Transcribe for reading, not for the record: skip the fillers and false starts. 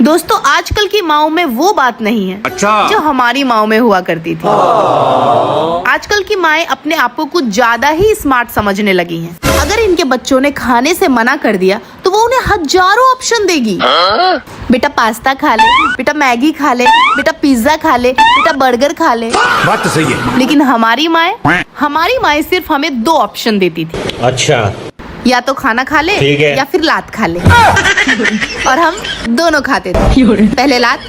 दोस्तों आजकल की माओ में वो बात नहीं है अच्छा। जो हमारी माओ में हुआ करती थी। आजकल की माएँ अपने आप को कुछ ज्यादा ही स्मार्ट समझने लगी हैं। अगर इनके बच्चों ने खाने से मना कर दिया तो वो उन्हें हजारों ऑप्शन देगी। बेटा पास्ता खा ले, बेटा मैगी खा ले, बेटा पिज्जा खा ले, बेटा बर्गर खा ले। बात तो सही है। लेकिन हमारी माएँ सिर्फ हमें 2 ऑप्शन देती थी। अच्छा, या तो खाना खा ले ठीक है। या फिर लात खा ले। और हम दोनों खाते थे। पहले लात